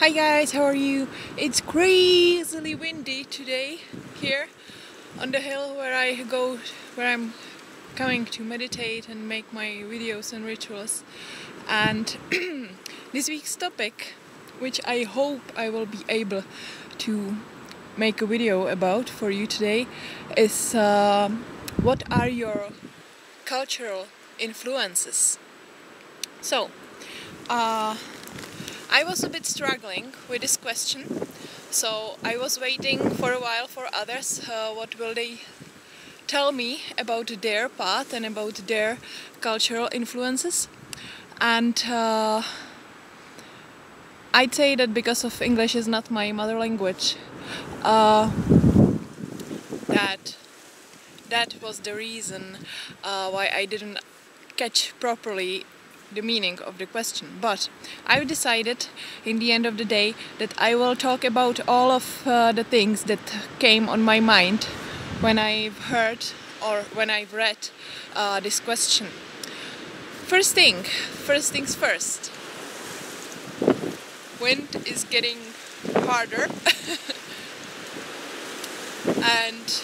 Hi guys, how are you? It's crazily windy today here on the hill where I'm coming to meditate and make my videos and rituals. And this week's topic, which I hope I will be able to make a video about for you today, is what are your cultural influences? So, I was a bit struggling with this question, so I was waiting for a while for others. What will they tell me about their path and about their cultural influences? And I'd say that because of English is not my mother language, that was the reason why I didn't catch properly the meaning of the question. But I've decided in the end of the day that I will talk about all of the things that came on my mind when I've heard or when I've read this question. First things first. Wind is getting harder and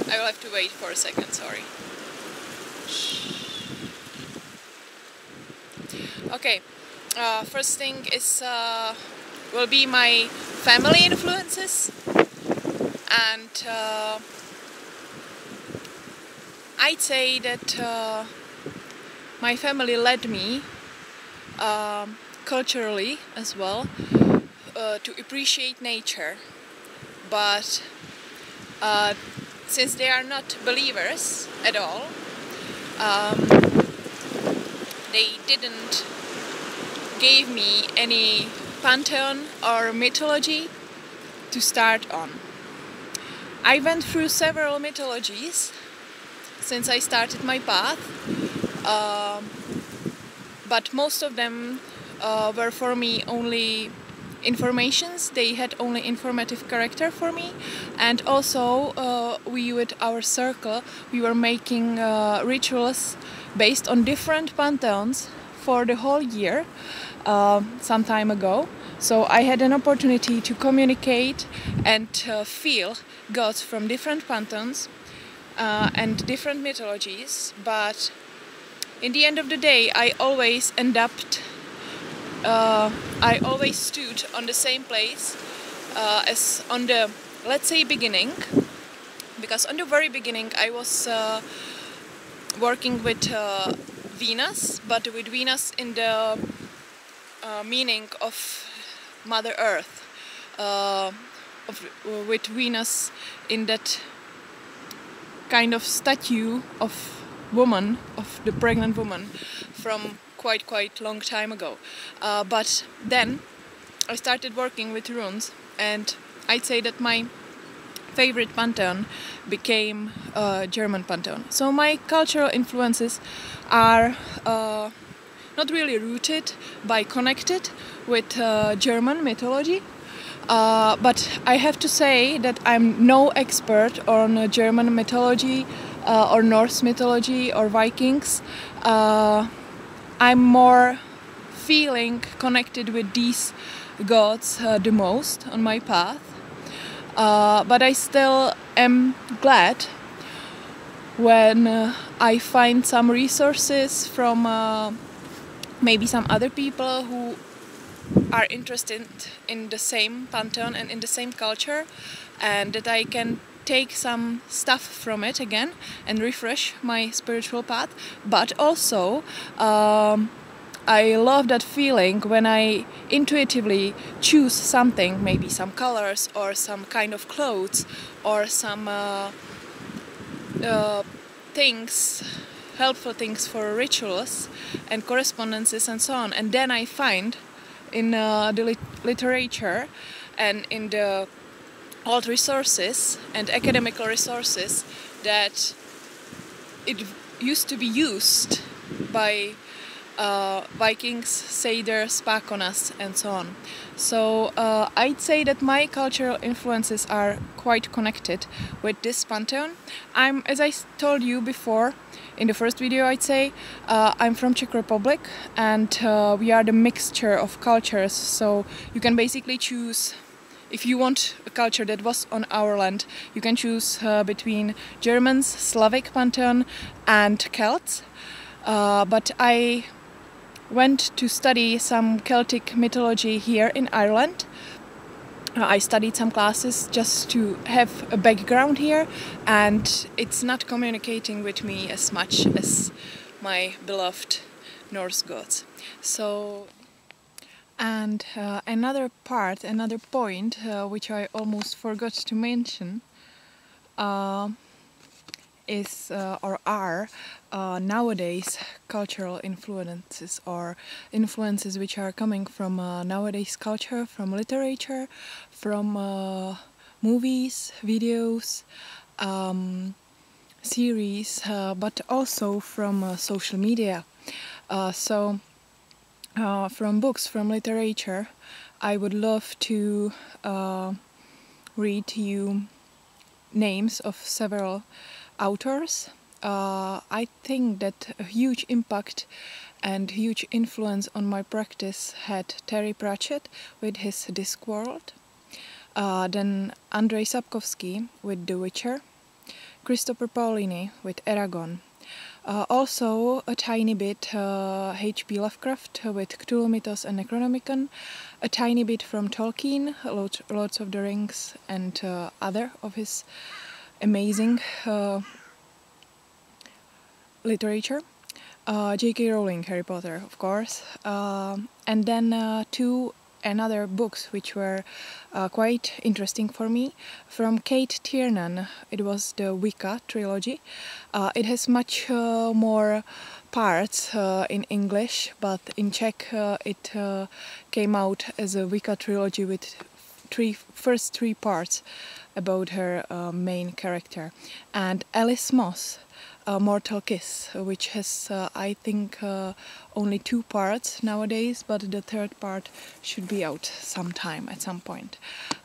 I will have to wait for a second, sorry. Okay, first thing is will be my family influences, and I'd say that my family led me culturally as well to appreciate nature, but since they are not believers at all, they didn't give me any pantheon or mythology to start on. I went through several mythologies since I started my path, but most of them were for me only informations. They had only informative character for me, and also we with our circle we were making rituals based on different pantheons for the whole year some time ago. So I had an opportunity to communicate and feel gods from different pantheons and different mythologies, but in the end of the day I always I always stood on the same place as on the, let's say, beginning, because on the very beginning I was working with Venus, but with Venus in the meaning of Mother Earth, with Venus in that kind of statue of woman, of the pregnant woman from quite long time ago. But then I started working with runes, and I'd say that my favorite pantheon became German pantheon. So my cultural influences are not really rooted but connected with German mythology, but I have to say that I'm no expert on German mythology or Norse mythology or Vikings. I'm more feeling connected with these gods the most on my path. But I still am glad when I find some resources from maybe some other people who are interested in the same pantheon and in the same culture, and that I can take some stuff from it again and refresh my spiritual path. But also I love that feeling when I intuitively choose something, maybe some colors or some kind of clothes or some things, helpful things for rituals and correspondences and so on, and then I find in the literature and in the old resources and academical resources that it used to be used by Vikings, satyrs, Pakonas and so on. So I'd say that my cultural influences are quite connected with this pantheon. As I told you before in the first video, I'd say, I'm from Czech Republic, and we are the mixture of cultures, so you can basically choose. If you want a culture that was on our land, you can choose between Germans, Slavic pantheon and Celts. But I went to study some Celtic mythology here in Ireland. I studied some classes just to have a background here, and it's not communicating with me as much as my beloved Norse gods. So, and another point which I almost forgot to mention is or are nowadays cultural influences, or influences which are coming from nowadays culture, from literature, from movies, videos, series, but also from social media. From books, from literature, I would love to read you names of several authors. I think that a huge impact and huge influence on my practice had Terry Pratchett with his Discworld, then Andrzej Sapkowski with The Witcher, Christopher Paolini with Eragon, also a tiny bit H.P. Lovecraft with Cthulhu Mythos and Necronomicon, a tiny bit from Tolkien, Lords of the Rings, and other of his amazing literature, J.K. Rowling, Harry Potter, of course, and then two another books which were quite interesting for me. From Kate Tiernan, it was the Wicca trilogy. It has much more parts in English, but in Czech it came out as a Wicca trilogy with first three parts about her main character. And Alice Moss, Mortal Kiss, which has I think only 2 parts nowadays, but the third part should be out sometime at some point.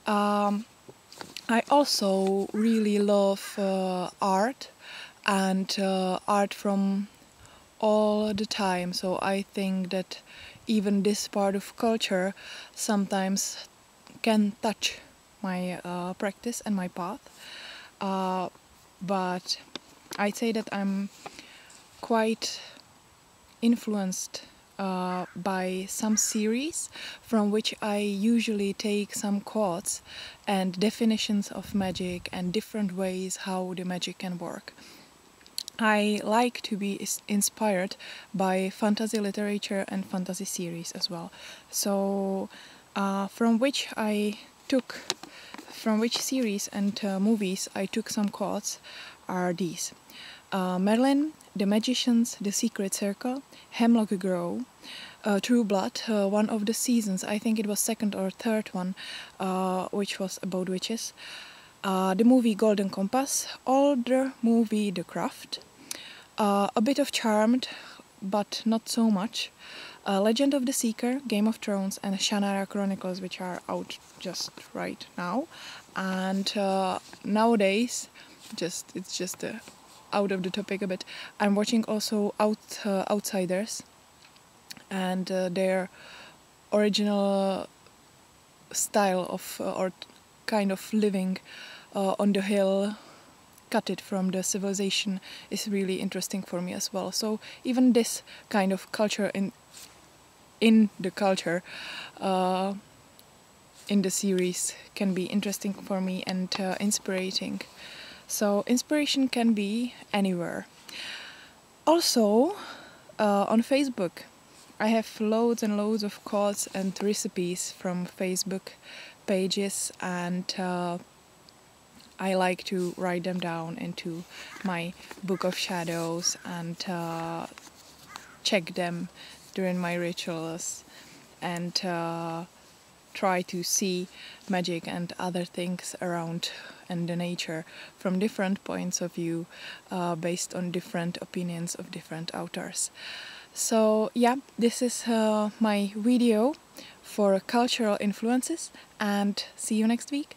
I also really love art, and art from all the time, so I think that even this part of culture sometimes can touch my practice and my path, but I'd say that I'm quite influenced by some series from which I usually take some quotes and definitions of magic and different ways how the magic can work. I like to be inspired by fantasy literature and fantasy series as well. So from which series and movies I took some quotes are these: Merlin, The Magicians, The Secret Circle, Hemlock Grove, True Blood, one of the seasons, I think it was second or third one, which was about witches, the movie Golden Compass, older movie The Craft, a bit of Charmed, but not so much, Legend of the Seeker, Game of Thrones, and Shannara Chronicles, which are out just right now. And nowadays, it's just out of the topic a bit, I'm watching also Outsiders, and their original style of or kind of living on the hill, cut it from the civilization, is really interesting for me as well. So even this kind of culture in the culture in the series can be interesting for me and inspiring. So inspiration can be anywhere. Also on Facebook I have loads and loads of quotes and recipes from Facebook pages, and I like to write them down into my Book of Shadows and check them during my rituals, and try to see magic and other things around and the nature from different points of view, based on different opinions of different authors. So yeah, this is my video for cultural influences, and see you next week.